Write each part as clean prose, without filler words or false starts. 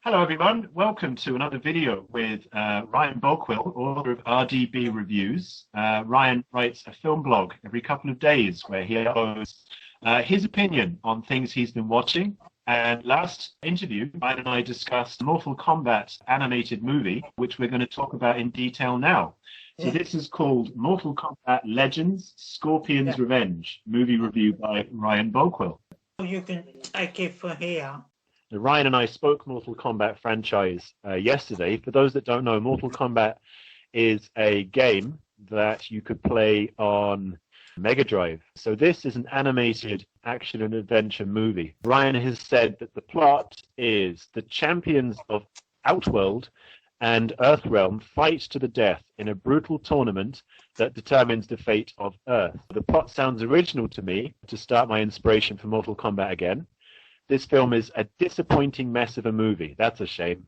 Hello everyone, welcome to another video with Ryan Bokwell, author of RDB Reviews. Ryan writes a film blog every couple of days where he uploads his opinion on things he's been watching. And last interview, Ryan and I discussed the Mortal Kombat animated movie, which we're going to talk about in detail now. So this is called Mortal Kombat Legends, Scorpion's Revenge, movie review by Ryan Bokwell. You can take it from here. Ryan and I spoke Mortal Kombat franchise yesterday. For those that don't know, Mortal Kombat is a game that you could play on Mega Drive. So this is an animated action and adventure movie. Ryan has said that the plot is the champions of Outworld and Earthrealm fight to the death in a brutal tournament that determines the fate of Earth. The plot sounds original to me to start my inspiration for Mortal Kombat again. This film is a disappointing mess of a movie. That's a shame.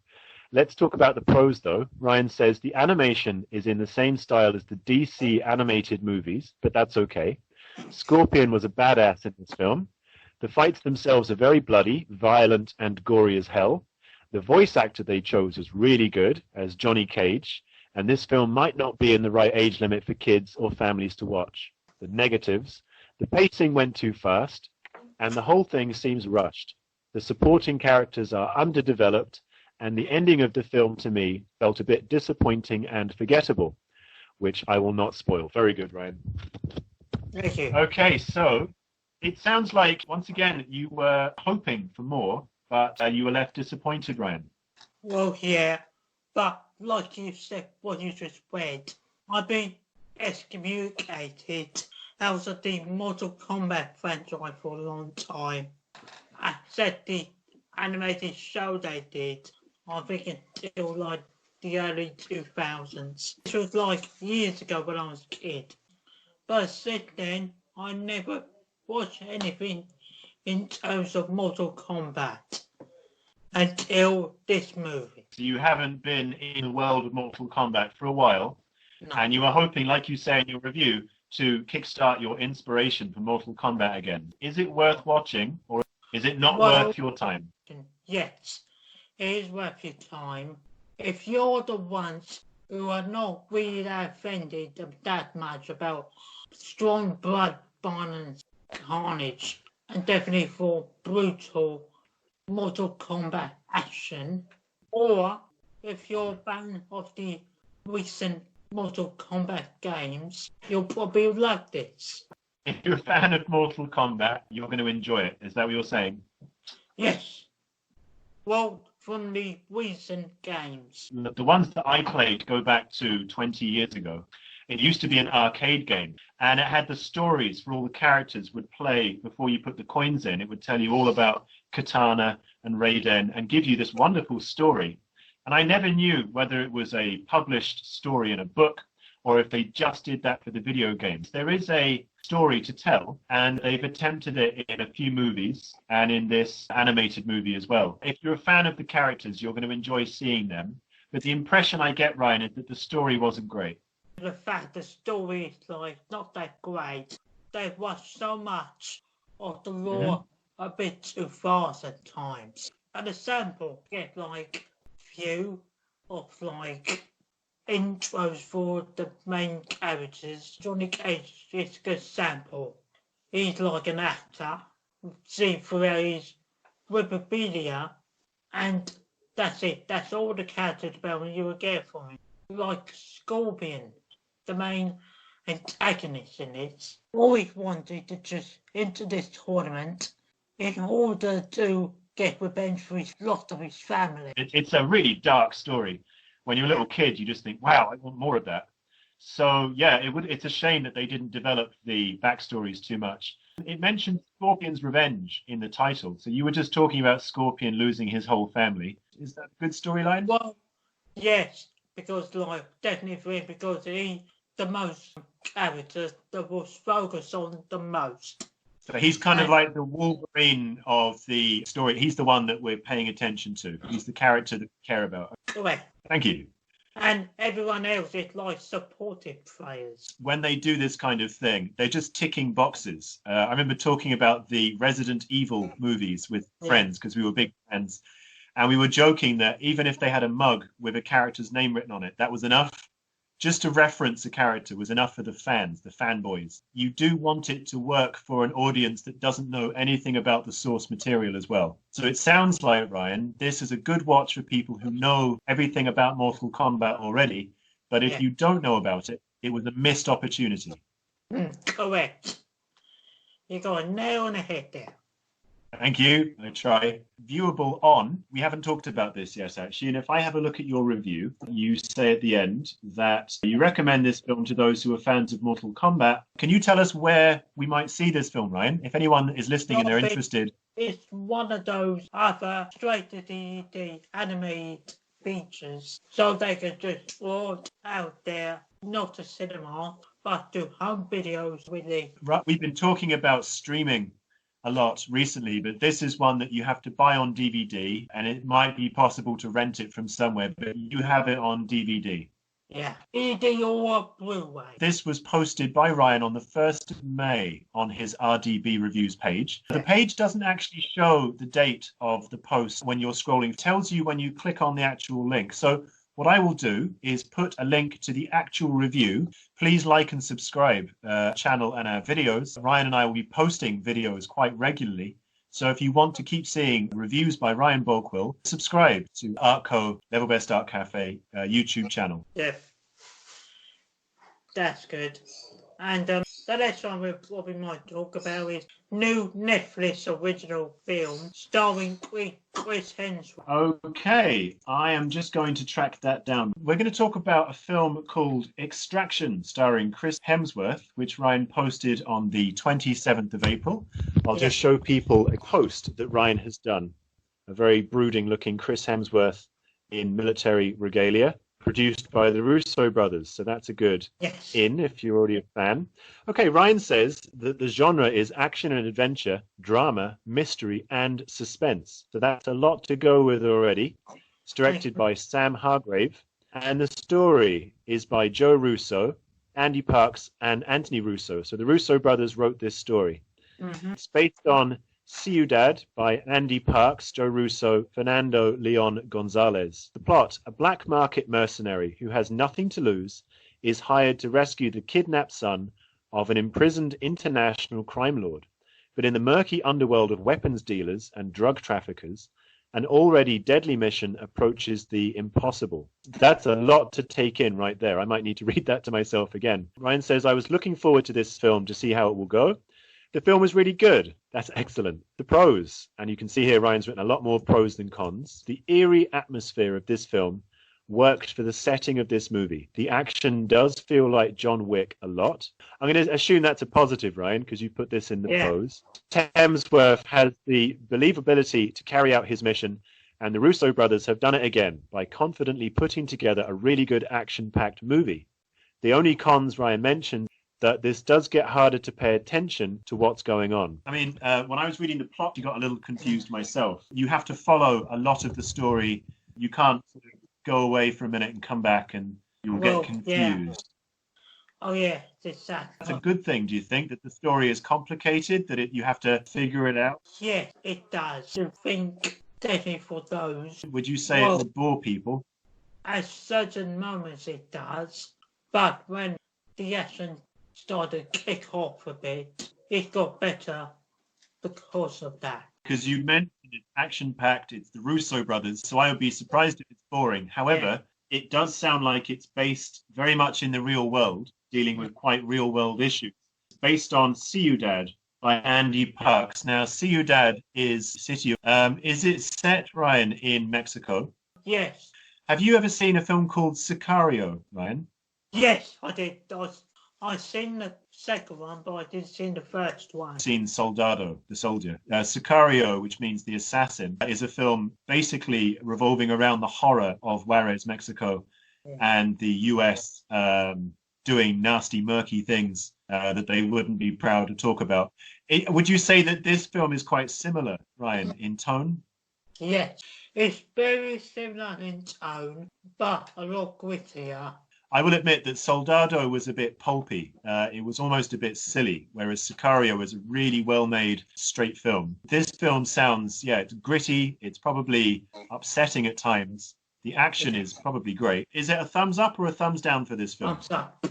Let's talk about the pros, though. Ryan says the animation is in the same style as the DC animated movies, but that's okay. Scorpion was a badass in this film. The fights themselves are very bloody, violent, and gory as hell. The voice actor they chose was really good, as Johnny Cage, and this film might not be in the right age limit for kids or families to watch. The negatives: the pacing went too fast, and the whole thing seems rushed. The supporting characters are underdeveloped, and the ending of the film to me felt a bit disappointing and forgettable, which I will not spoil. Very good, Ryan. Thank you. Okay, so it sounds like, once again, you were hoping for more, but you were left disappointed, Ryan. Well, yeah, but like you said, what you just read, I've been excommunicated out of the Mortal Kombat franchise for a long time. I said the animated show they did, I think until like the early 2000s. This was like years ago when I was a kid. But since then, I never watched anything in terms of Mortal Kombat until this movie. So you haven't been in the world of Mortal Kombat for a while, and you were hoping, like you say in your review, to kickstart your inspiration for Mortal Kombat again. Is it worth watching, or is it not worth your time? Yes, it is worth your time. If you're the ones who are not really that offended that much about strong blood, violence, carnage, and definitely for brutal Mortal Kombat action, or if you're a fan of the recent Mortal Kombat games, you'll probably love this. If you're a fan of Mortal Kombat, you're going to enjoy it. Is that what you're saying? Yes. Well, from the recent games. The ones that I played go back to 20 years ago. It used to be an arcade game, and it had the stories for all the characters would play before you put the coins in. It would tell you all about Katana and Raiden and give you this wonderful story. And I never knew whether it was a published story in a book or if they just did that for the video games. There is a story to tell, and they've attempted it in a few movies and in this animated movie as well. If you're a fan of the characters, you're going to enjoy seeing them. But the impression I get, Ryan, is that the story wasn't great. The fact the story is like not that great. They've watched so much of the lore a bit too fast at times. An example, get like few of like intros for the main characters. Johnny Cage is a good sample. He's like an actor. See throughout his Wikipedia, and that's it. That's all the characters about you will get from him. Like Scorpion, the main antagonist in it, always wanted to just enter this tournament in order to get revenge for his loss of his family. It's a really dark story. When you're a little kid, you just think, wow, I want more of that. So, yeah, it's a shame that they didn't develop the backstories too much. It mentioned Scorpion's revenge in the title. So you were just talking about Scorpion losing his whole family. Is that a good storyline? Well, yes, because like definitely because he's the most character that was focused on the most. So he's kind of like the Wolverine of the story. He's the one that we're paying attention to. He's the character that we care about. Correct. Thank you. And everyone else is like supportive players. When they do this kind of thing, they're just ticking boxes. I remember talking about the Resident Evil movies with friends because we were big fans. And we were joking that even if they had a mug with a character's name written on it, that was enough. Just to reference a character was enough for the fans, the fanboys. You do want it to work for an audience that doesn't know anything about the source material as well. So it sounds like, Ryan, this is a good watch for people who know everything about Mortal Kombat already. But if you don't know about it, it was a missed opportunity. Correct. You got a nail on the head there. Thank you. I try. Viewable on. We haven't talked about this yet, actually. And if I have a look at your review, you say at the end that you recommend this film to those who are fans of Mortal Kombat. Can you tell us where we might see this film, Ryan? If anyone is listening and they're interested. It's one of those other straight-to-DVD animated features. So they can just watch out there, not a cinema, but do home videos with it. Right. We've been talking about streaming a lot recently, but this is one that you have to buy on DVD, and it might be possible to rent it from somewhere, but you have it on DVD. Yeah, DVD or Blu-ray. This was posted by Ryan on the 1st of May on his RDB reviews page. The page doesn't actually show the date of the post when you're scrolling. It tells you when you click on the actual link. So what I will do is put a link to the actual review. Please like and subscribe channel and our videos. Ryan and I will be posting videos quite regularly. So if you want to keep seeing reviews by Ryan Bulkwill, subscribe to Artco, Level Best Art Cafe YouTube channel. Yeah, that's good. And the next one what we might talk about is new Netflix original film starring Chris Hemsworth. Okay, I am just going to track that down. We're going to talk about a film called Extraction starring Chris Hemsworth, which Ryan posted on the 27th of April. I'll just show people a post that Ryan has done. A very brooding looking Chris Hemsworth in military regalia, produced by the Russo brothers. So that's a good in if you're already a fan. Okay, Ryan says that the genre is action and adventure, drama, mystery, and suspense. So that's a lot to go with already. It's directed by Sam Hargrave, and the story is by Joe Russo, Andy Parks, and Anthony Russo. So the Russo brothers wrote this story. It's based on Ciudad by Andy Parks, Joe Russo, Fernando Leon Gonzalez. The plot: a black market mercenary who has nothing to lose is hired to rescue the kidnapped son of an imprisoned international crime lord. But in the murky underworld of weapons dealers and drug traffickers, an already deadly mission approaches the impossible. That's a lot to take in right there. I might need to read that to myself again. Ryan says, I was looking forward to this film to see how it will go. The film was really good. That's excellent. The pros, and you can see here Ryan's written a lot more pros than cons. The eerie atmosphere of this film worked for the setting of this movie. The action does feel like John Wick a lot. I'm going to assume that's a positive, Ryan, because you put this in the pros. Hemsworth has the believability to carry out his mission, and the Russo brothers have done it again by confidently putting together a really good action-packed movie. The only cons Ryan mentioned that this does get harder to pay attention to what's going on. I mean, when I was reading the plot, you got a little confused myself. You have to follow a lot of the story. You can't sort of go away for a minute and come back and you'll get confused. Yeah. Oh, yeah, it's that. That's a good thing, do you think, that the story is complicated, that you have to figure it out? Yeah, it does. I think definitely for those. Would you say it would bore people? At certain moments it does, but when the action started to kick off a bit, it got better because of that. Because you mentioned it's action-packed, it's the Russo brothers, so I would be surprised if it's boring. However, it does sound like it's based very much in the real world, dealing with quite real-world issues. It's based on Ciudad by Andy Parks. Now, Ciudad is city. Is it set, Ryan, in Mexico? Yes. Have you ever seen a film called Sicario, Ryan? Yes, I did. I've seen the second one, but I didn't see the first one. Seen Soldado, the soldier. Sicario, which means the assassin, is a film basically revolving around the horror of Juarez, Mexico, and the US doing nasty, murky things that they wouldn't be proud to talk about. Would you say that this film is quite similar, Ryan, in tone? Yes, it's very similar in tone, but a lot grittier. I will admit that Soldado was a bit pulpy. It was almost a bit silly, whereas Sicario was a really well-made, straight film. This film sounds, it's gritty. It's probably upsetting at times. The action is probably great. Is it a thumbs up or a thumbs down for this film? Thumbs up.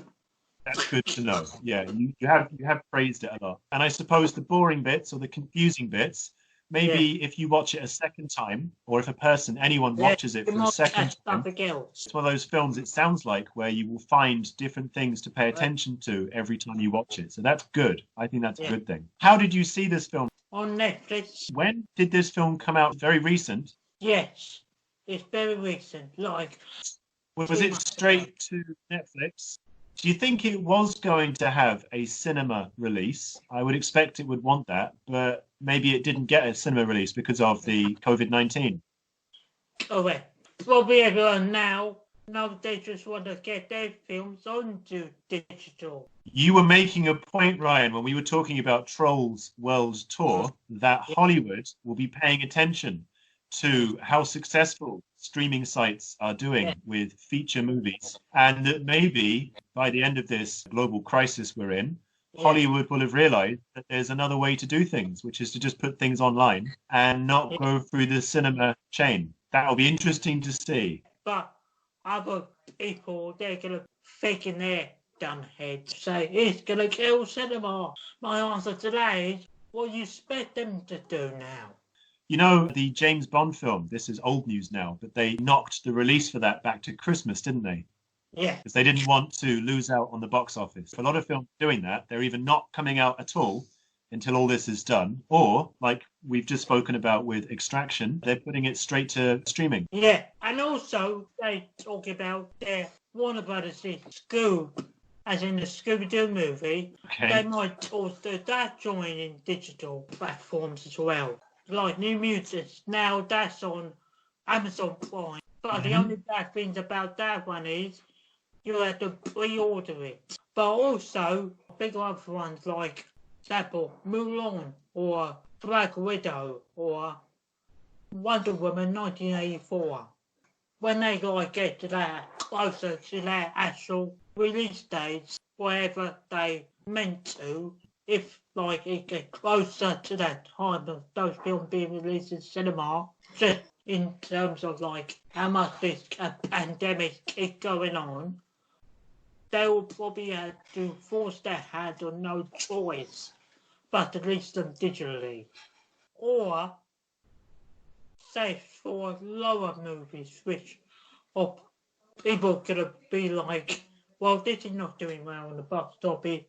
That's good to know. Yeah, you have praised it a lot. And I suppose the boring bits or the confusing bits, maybe if you watch it a second time, or if anyone watches it for a second time, it's one of those films, it sounds like, where you will find different things to pay attention to every time you watch it. So that's good. I think that's a good thing. How did you see this film? On Netflix. When did this film come out? Very recent? Yes, it's very recent. Was it straight to Netflix? Do you think it was going to have a cinema release? I would expect it would want that, but maybe it didn't get a cinema release because of the COVID-19. Correct. Probably everyone now they just want to get their films onto digital. You were making a point, Ryan, when we were talking about Trolls World Tour, that Hollywood will be paying attention to how successful streaming sites are doing with feature movies, and that maybe by the end of this global crisis we're in, Hollywood will have realized that there's another way to do things, which is to just put things online and not go through the cinema chain. That'll be interesting to see. But other people, they're going to think in their dumb heads, say, it's going to kill cinema. My answer today is, what do you expect them to do now? You know, the James Bond film, this is old news now, but they knocked the release for that back to Christmas, didn't they? Yeah. Because they didn't want to lose out on the box office. For a lot of films doing that, they're either not coming out at all until all this is done, or, like we've just spoken about with Extraction, they're putting it straight to streaming. Yeah, and also they talk about their Warner Brothers Scoob, as in the Scooby-Doo movie. Okay. They might also that joining digital platforms as well. Like New Mutants, now that's on Amazon Prime. But the only bad things about that one is you have to pre-order it. But also, big other ones like, for example, Mulan or Black Widow or Wonder Woman 1984. When they get to that, closer to their actual release dates, wherever they meant to, if it get closer to that time of those films being released in cinema, just in terms of how much this pandemic is going on, they will probably have to force their hand on no choice but to release them digitally. Or say for lower movies, which people could be like, well, this is not doing well on the box office.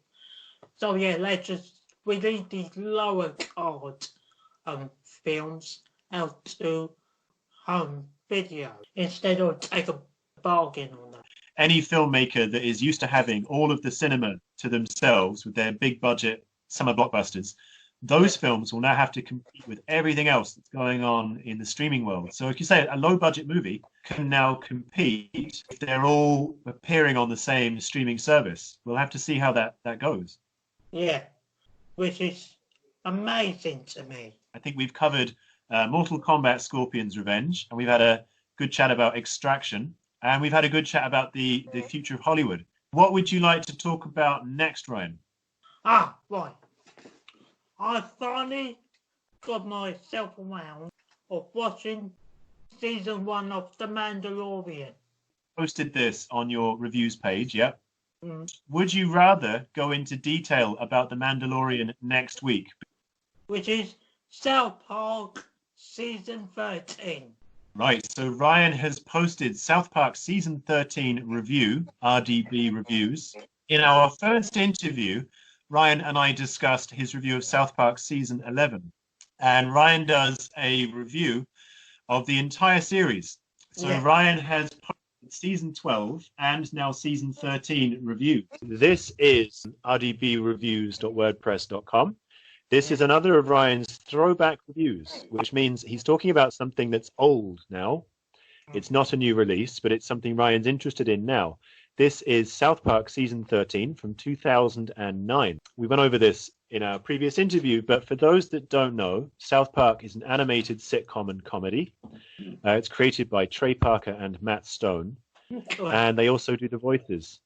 So let's just release these lower card films out to home video instead of take a bargain on them. Any filmmaker that is used to having all of the cinema to themselves with their big budget summer blockbusters, those films will now have to compete with everything else that's going on in the streaming world. So if you say a low budget movie can now compete if they're all appearing on the same streaming service. We'll have to see how that goes. Yeah, which is amazing to me. I think we've covered Mortal Kombat Scorpion's Revenge, and we've had a good chat about Extraction, and we've had a good chat about the future of Hollywood. What would you like to talk about next, Ryan? Right. I finally got myself around of watching season 1 of The Mandalorian. Posted this on your reviews page, yeah? Would you rather go into detail about The Mandalorian next week? Which is Southpark season 13. Right, so Ryan has posted Southpark season 13 review, RDB reviews. In our first interview, Ryan and I discussed his review of Southpark season 11. And Ryan does a review of the entire series. So Ryan has posted season 12 and now season 13 review. This is rdbreviews.wordpress.com. This is another of Ryan's throwback reviews, which means he's talking about something that's old now. It's not a new release, but it's something Ryan's interested in now. This is Southpark season 13 from 2009. We went over this in our previous interview, but for those that don't know, Southpark is an animated sitcom and comedy. It's created by Trey Parker and Matt Stone. and they also do the voices.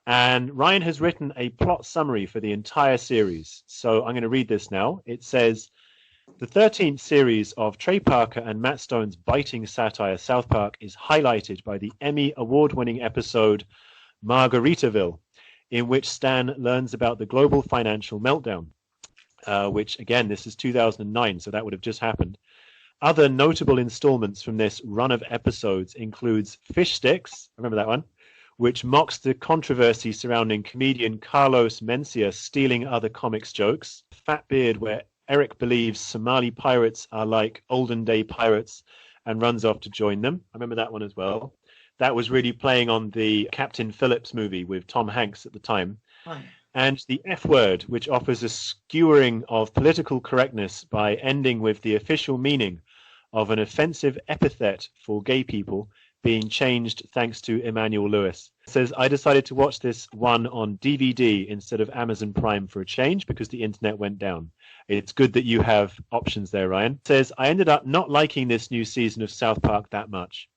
And Ryan has written a plot summary for the entire series. So I'm going to read this now. It says, the 13th series of Trey Parker and Matt Stone's biting satire South Park is highlighted by the Emmy award-winning episode Margaritaville, in which Stan learns about the global financial meltdown, which, again, this is 2009, so that would have just happened. Other notable installments from this run of episodes includes Fish Sticks, remember that one, which mocks the controversy surrounding comedian Carlos Mencia stealing other comics jokes, Fat Beard, where Eric believes Somali pirates are like olden day pirates and runs off to join them. I remember that one as well. That was really playing on the Captain Phillips movie with Tom Hanks at the time. Oh. And the F word, which offers a skewering of political correctness by ending with the official meaning of an offensive epithet for gay people being changed thanks to Emmanuel Lewis. It says, I decided to watch this one on DVD instead of Amazon Prime for a change because the internet went down. It's good that you have options there, Ryan. It says, I ended up not liking this new season of South Park that much.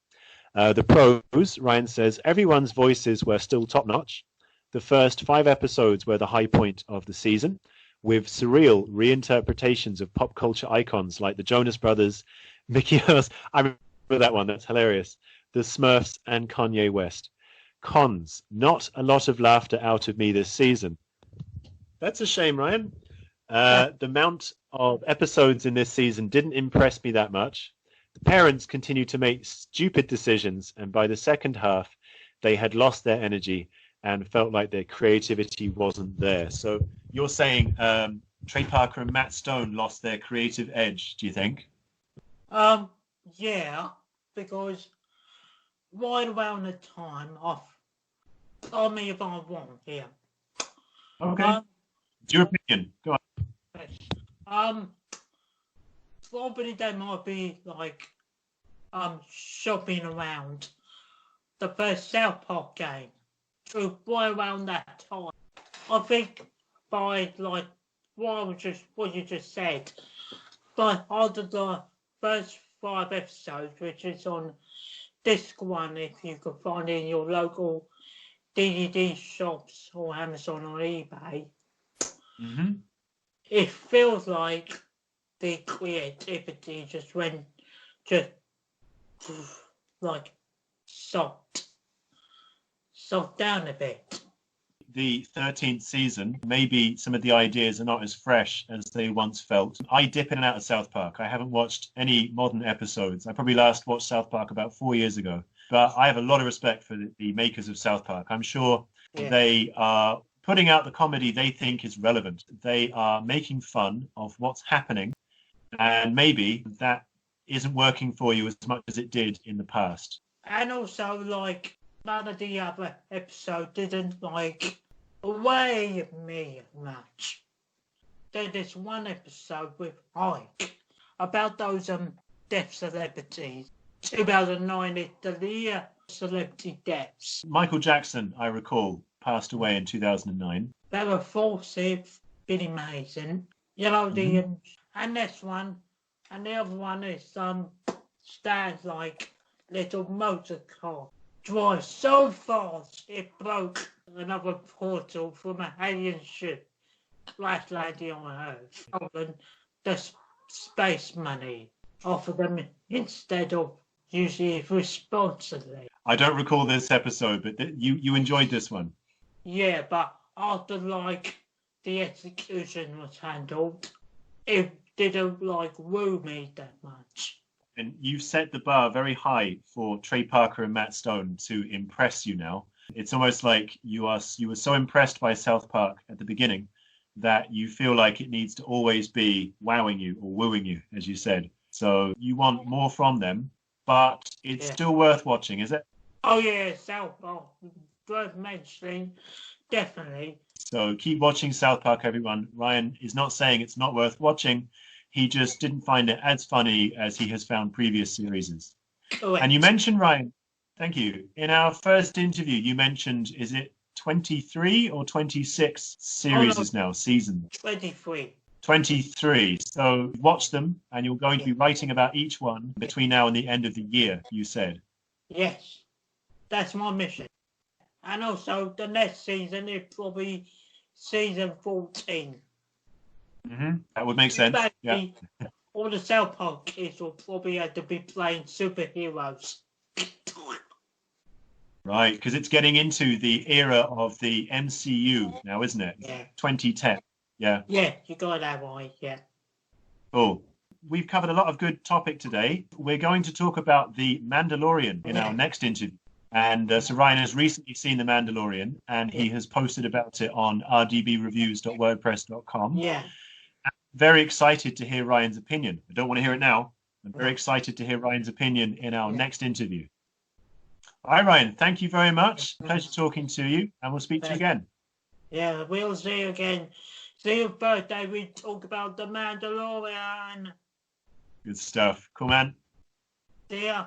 The pros, Ryan says, everyone's voices were still top-notch. The first 5 episodes were the high point of the season, with surreal reinterpretations of pop culture icons like the Jonas Brothers, Mickey Mouse, I remember that one, that's hilarious, the Smurfs, and Kanye West. Cons, not a lot of laughter out of me this season. That's a shame, Ryan. The amount of episodes in this season didn't impress me that much. The parents continued to make stupid decisions, and by the second half, they had lost their energy and felt like their creativity wasn't there. So you're saying Trey Parker and Matt Stone lost their creative edge, do you think? Yeah, because right around the time of, tell me if I'm wrong here. Okay. It's your opinion. Go on. Probably they might be like shopping around the first South Park game. So right around that time, I think by like what you just said, but after the first 5 episodes, which is on disc 1, if you can find it in your local DVD shops or Amazon or eBay, it feels like the creativity just went like soft down a bit. The 13th season, maybe some of the ideas are not as fresh as they once felt. I dip in and out of South Park. I haven't watched any modern episodes. I probably last watched South Park about 4 years ago. But I have a lot of respect for the makers of South Park. I'm sure they are putting out the comedy they think is relevant. They are making fun of what's happening. And maybe that isn't working for you as much as it did in the past. And also, like, none of the other episodes didn't, like, weigh me much. There's this one episode with Ike about those deaf celebrities. 2009 is the year of celebrity deaths. Michael Jackson, I recall, passed away in 2009. There were 4 Billy Mason, and this one, and the other one is stands like little motor car. Drives so fast it broke another portal from an alien ship crash landing on Earth. Stolen the space money off of them instead of using it responsibly. I don't recall this episode, but you enjoyed this one. Yeah, but after like the execution was handled, it didn't like woo me that much. And you've set the bar very high for Trey Parker and Matt Stone to impress you now. It's almost like you were so impressed by South Park at the beginning that you feel like it needs to always be wowing you or wooing you, as you said. So you want more from them, but it's still worth watching, is it? Oh yeah, South Park, worth mentioning, definitely. So keep watching South Park, everyone. Ryan is not saying it's not worth watching. He just didn't find it as funny as he has found previous series. Correct. And you mentioned, Ryan, thank you. In our first interview, you mentioned, is it 23 or 26 series now, seasons? 23. 23. So watch them, and you're going to be writing about each one between now and the end of the year, you said. Yes. That's my mission. And also, the next season is probably season 14. That would make sense. Yeah. All the Southpark kids will probably have to be playing superheroes. Right, because it's getting into the era of the MCU now, isn't it? Yeah. 2010. Yeah. Yeah, you got that right, yeah. Cool. We've covered a lot of good topic today. We're going to talk about The Mandalorian in our next interview. And so Ryan has recently seen The Mandalorian, and he has posted about it on rdbreviews.wordpress.com. Yeah. I'm very excited to hear Ryan's opinion. I don't want to hear it now. I'm very excited to hear Ryan's opinion in our next interview. All right, Ryan, thank you very much. Pleasure talking to you, and we'll speak to you again. Yeah, we'll see you again. See you birthday. We talk about The Mandalorian. Good stuff. Cool, man. See ya.